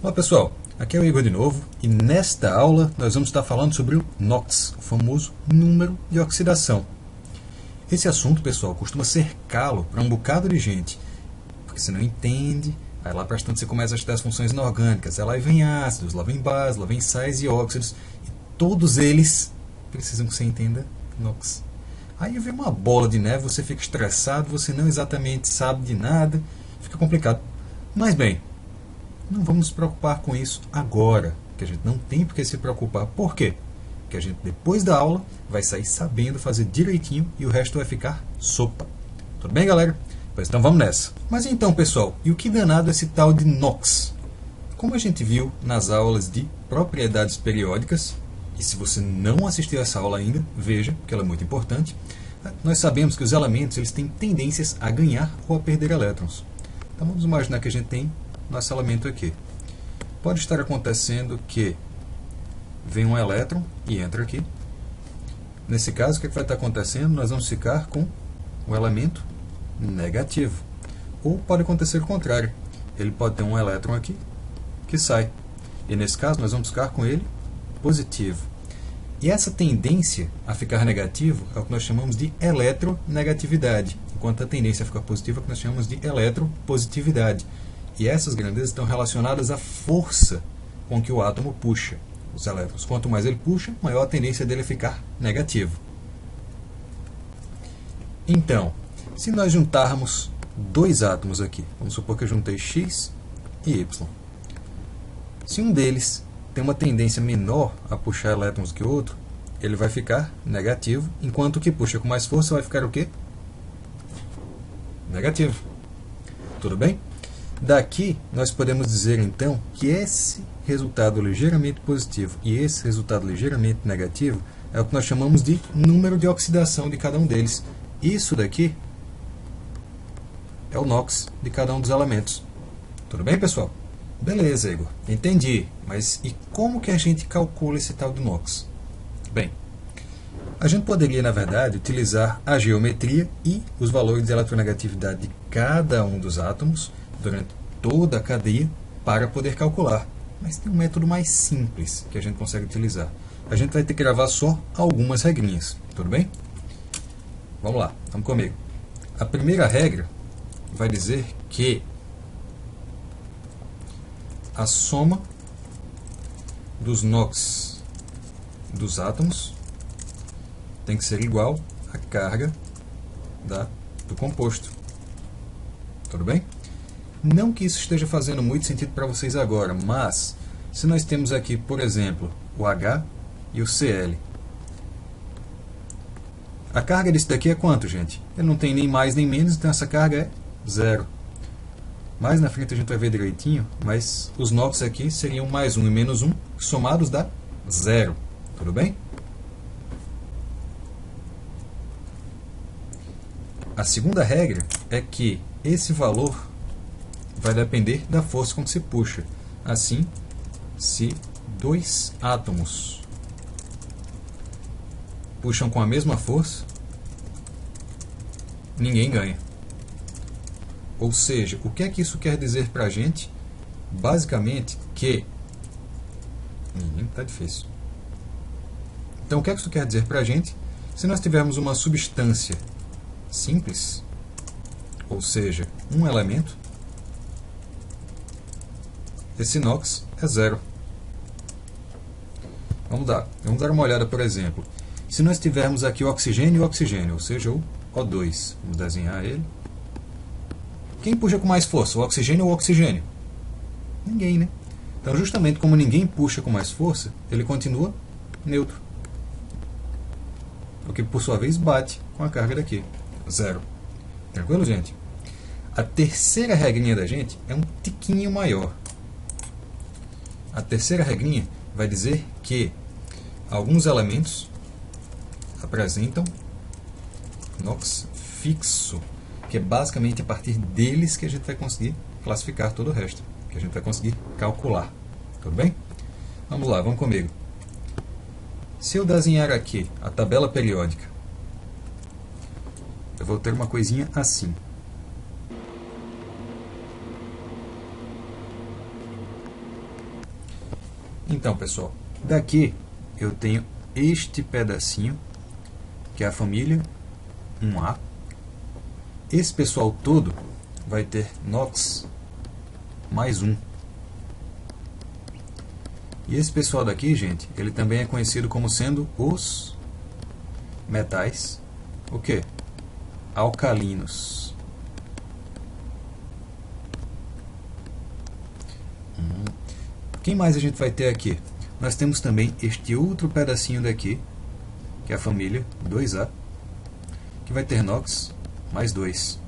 Olá pessoal, aqui é o Igor de novo e nesta aula nós vamos estar falando sobre o NOx, o famoso número de oxidação. Esse assunto, pessoal, costuma ser calo para um bocado de gente, porque você não entende, aí lá para as tantas você começa a estudar as funções inorgânicas, aí lá vem ácidos, lá vem bases, lá vem sais e óxidos, e todos eles precisam que você entenda NOx. Aí vem uma bola de neve, você fica estressado, você não exatamente sabe de nada, fica complicado. Mas bem, não vamos nos preocupar com isso agora, que a gente não tem por que se preocupar. Por quê? Porque a gente, depois da aula, vai sair sabendo fazer direitinho e o resto vai ficar sopa. Tudo bem, galera? Pois então vamos nessa. Mas então, pessoal, e o que danado é esse tal de NOx? Como a gente viu nas aulas de propriedades periódicas, e se você não assistiu essa aula ainda, veja, porque ela é muito importante, nós sabemos que os elementos eles têm tendências a ganhar ou a perder elétrons. Então vamos imaginar que a gente tem nosso elemento aqui. Pode estar acontecendo que vem um elétron e entra aqui. Nesse caso, o que vai estar acontecendo? Nós vamos ficar com o elemento negativo. Ou pode acontecer o contrário. Ele pode ter um elétron aqui que sai. E nesse caso, nós vamos ficar com ele positivo. E essa tendência a ficar negativo é o que nós chamamos de eletronegatividade, enquanto a tendência a ficar positiva é o que nós chamamos de eletropositividade. E essas grandezas estão relacionadas à força com que o átomo puxa os elétrons. Quanto mais ele puxa, maior a tendência dele a ficar negativo. Então, se nós juntarmos dois átomos aqui, vamos supor que eu juntei X e Y. Se um deles tem uma tendência menor a puxar elétrons que o outro, ele vai ficar negativo, enquanto o que puxa com mais força vai ficar o quê? Negativo. Tudo bem? Daqui, nós podemos dizer, então, que esse resultado ligeiramente positivo e esse resultado ligeiramente negativo é o que nós chamamos de número de oxidação de cada um deles. Isso daqui é o NOx de cada um dos elementos. Tudo bem, pessoal? Beleza, Igor. Entendi. Mas e como que a gente calcula esse tal do NOx? Bem, a gente poderia, na verdade, utilizar a geometria e os valores de eletronegatividade de cada um dos átomos durante toda a cadeia para poder calcular. Mas tem um método mais simples que a gente consegue utilizar. A gente vai ter que gravar só algumas regrinhas. Tudo bem? Vamos lá, vamos comigo. A primeira regra vai dizer que a soma dos NOx dos átomos tem que ser igual à carga do composto. Tudo bem? Não que isso esteja fazendo muito sentido para vocês agora, mas se nós temos aqui, por exemplo, o H e o Cl, a carga disso daqui é quanto, gente? Ele não tem nem mais nem menos, então essa carga é zero. Mais na frente a gente vai ver direitinho, mas os NOx aqui seriam mais 1 e menos 1, somados dá zero. Tudo bem? A segunda regra é que esse valor vai depender da força com que se puxa. Assim, se dois átomos puxam com a mesma força, ninguém ganha. Ou seja, o que é que isso quer dizer para a gente? Basicamente que... Tá difícil. Então, o que é que isso quer dizer para a gente? Se nós tivermos uma substância simples, ou seja, um elemento, esse NOx é zero. Vamos dar uma olhada, por exemplo. Se nós tivermos aqui o oxigênio e o oxigênio, ou seja, o O2, vamos desenhar ele. Quem puxa com mais força, o oxigênio ou o oxigênio? Ninguém, né? Então, justamente como ninguém puxa com mais força, ele continua neutro. O que, por sua vez, bate com a carga daqui. Zero. Tranquilo, gente? A terceira regrinha da gente é um tiquinho maior. A terceira regrinha vai dizer que alguns elementos apresentam NOx fixo, que é basicamente a partir deles que a gente vai conseguir classificar todo o resto, que a gente vai conseguir calcular. Tudo bem? Vamos lá, vamos comigo. Se eu desenhar aqui a tabela periódica, eu vou ter uma coisinha assim. Então, pessoal, daqui eu tenho este pedacinho, que é a família 1A. Esse pessoal todo vai ter NOx mais 1. E esse pessoal daqui, gente, ele também é conhecido como sendo os metais, o quê? Alcalinos. Quem mais a gente vai ter aqui? Nós temos também este outro pedacinho daqui, que é a família 2A, que vai ter NOx mais 2.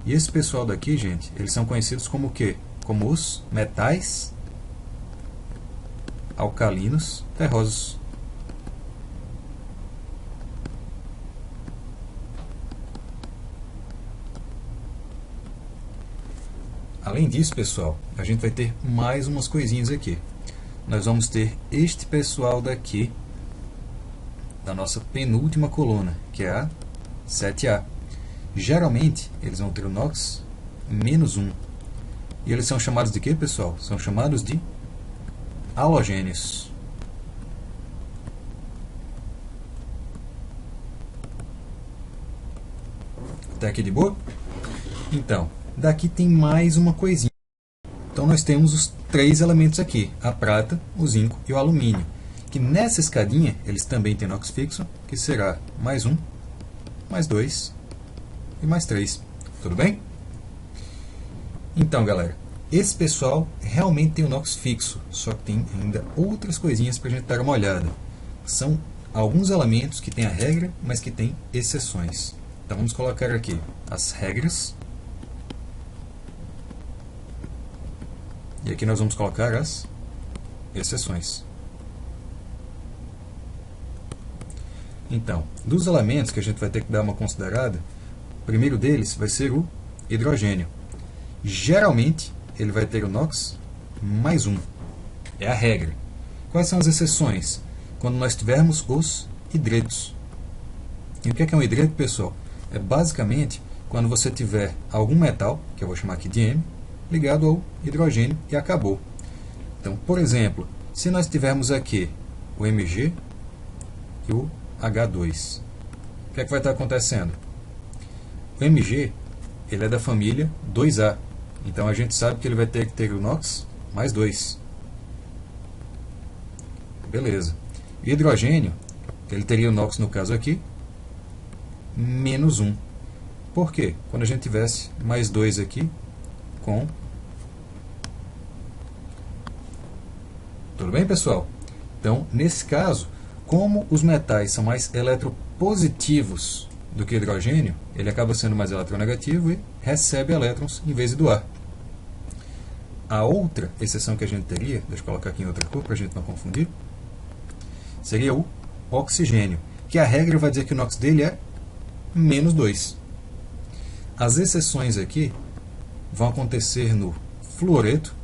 E esse pessoal daqui, gente, eles são conhecidos como o quê? Como os metais alcalinos terrosos. Além disso, pessoal, a gente vai ter mais umas coisinhas aqui. Nós vamos ter este pessoal daqui, da nossa penúltima coluna, que é a 7A. Geralmente, eles vão ter o NOx menos 1. E eles são chamados de quê, pessoal? São chamados de halogênios. Até aqui de boa? Então, daqui tem mais uma coisinha. Então nós temos os 3 elementos aqui, a prata, o zinco e o alumínio, que nessa escadinha eles também têm NOx fixo, que será mais 1, mais 2 e mais 3. Tudo bem? Então, galera, esse pessoal realmente tem o NOx fixo, só que tem ainda outras coisinhas para a gente dar uma olhada. São alguns elementos que têm a regra, mas que têm exceções. Então vamos colocar aqui as regras. E aqui nós vamos colocar as exceções. Então, dos elementos que a gente vai ter que dar uma considerada, o primeiro deles vai ser o hidrogênio. Geralmente, ele vai ter o NOx mais 1. É a regra. Quais são as exceções? Quando nós tivermos os hidretos. E o que é um hidreto, pessoal? É basicamente quando você tiver algum metal, que eu vou chamar aqui de M, ligado ao hidrogênio e acabou. Então, por exemplo, se nós tivermos aqui o Mg e o H2, o que é que vai estar acontecendo? O Mg ele é da família 2A, então a gente sabe que ele vai ter que ter o NOx mais 2. Beleza. O hidrogênio, ele teria o NOx no caso aqui, menos 1. Por quê? Quando a gente tivesse mais 2 aqui, com... Tudo bem, pessoal? Então, nesse caso, como os metais são mais eletropositivos do que o hidrogênio, ele acaba sendo mais eletronegativo e recebe elétrons em vez de doar. A outra exceção que a gente teria, deixa eu colocar aqui em outra cor para a gente não confundir, seria o oxigênio, que a regra vai dizer que o NOx dele é menos 2. As exceções aqui vão acontecer no fluoreto,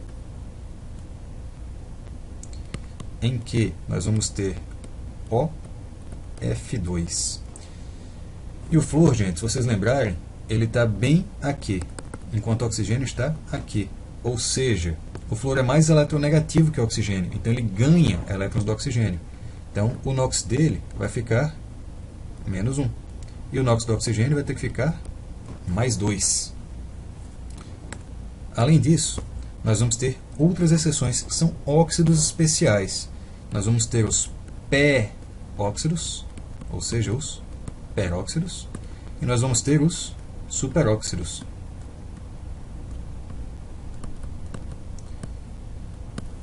em que nós vamos ter OF2. E o flúor, gente, se vocês lembrarem, ele está bem aqui, enquanto o oxigênio está aqui. Ou seja, o flúor é mais eletronegativo que o oxigênio, então ele ganha elétrons do oxigênio. Então, o NOx dele vai ficar menos 1. E o NOx do oxigênio vai ter que ficar mais 2. Além disso, nós vamos ter outras exceções, que são óxidos especiais. Nós vamos ter os peróxidos, ou seja, os peróxidos, e nós vamos ter os superóxidos.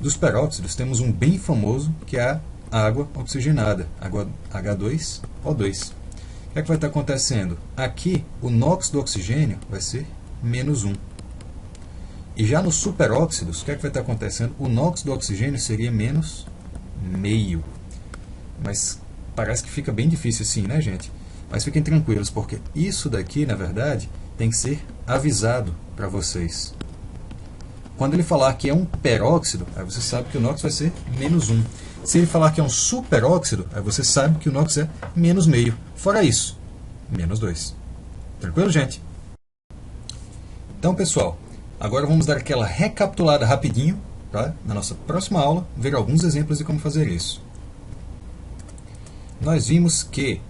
Dos peróxidos, temos um bem famoso, que é a água oxigenada, água H2O2. O que é que vai estar acontecendo? Aqui, o NOx do oxigênio vai ser menos 1. E já nos superóxidos, o que é que vai estar acontecendo? O NOx do oxigênio seria menos meio. Mas parece que fica bem difícil assim, né, gente? Mas fiquem tranquilos, porque isso daqui, na verdade, tem que ser avisado para vocês. Quando ele falar que é um peróxido, aí você sabe que o NOx vai ser menos 1. Se ele falar que é um superóxido, aí você sabe que o NOx é menos meio. Fora isso, menos 2. Tranquilo, gente? Então, pessoal, agora vamos dar aquela recapitulada rapidinho para, na nossa próxima aula, ver alguns exemplos de como fazer isso. Nós vimos que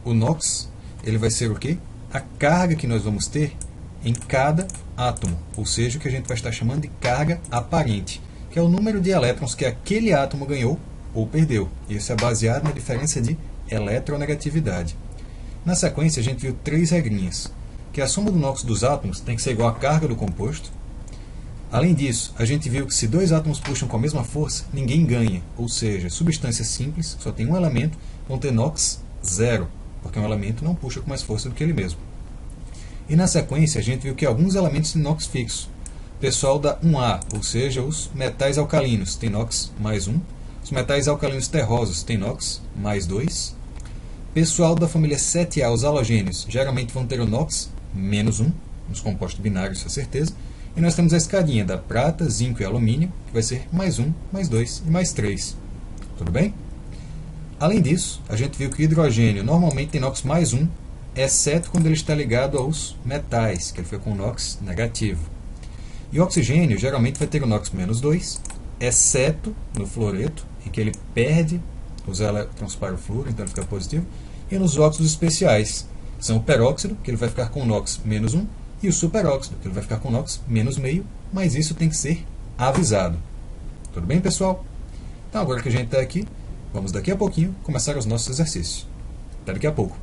o NOx ele vai ser o quê? A carga que nós vamos ter em cada átomo, ou seja, o que a gente vai estar chamando de carga aparente, que é o número de elétrons que aquele átomo ganhou ou perdeu. Isso é baseado na diferença de eletronegatividade. Na sequência, a gente viu 3 regrinhas, que a soma do NOx dos átomos tem que ser igual à carga do composto. Além disso, a gente viu que se 2 átomos puxam com a mesma força, ninguém ganha, ou seja, substâncias simples, só tem um elemento, vão ter NOx zero, porque um elemento não puxa com mais força do que ele mesmo. E na sequência, a gente viu que alguns elementos têm NOx fixo. O pessoal da 1A, ou seja, os metais alcalinos, tem NOx mais 1. Os metais alcalinos terrosos têm NOx mais 2. Pessoal da família 7A, os halogênios, geralmente vão ter o NOx menos 1, nos compostos binários, com certeza. E nós temos a escadinha da prata, zinco e alumínio, que vai ser mais 1, mais 2 e mais 3. Tudo bem? Além disso, a gente viu que o hidrogênio normalmente tem NOx mais 1, exceto quando ele está ligado aos metais, que ele foi com NOx negativo. E o oxigênio geralmente vai ter o NOx menos 2, exceto no fluoreto, em que ele perde os elétrons para o flúor, então ele fica positivo, e nos óxidos especiais, que são o peróxido, que ele vai ficar com NOx menos 1, e o superóxido, que ele vai ficar com NOx menos meio, mas isso tem que ser avisado. Tudo bem, pessoal? Então, agora que a gente está aqui, vamos daqui a pouquinho começar os nossos exercícios. Até daqui a pouco.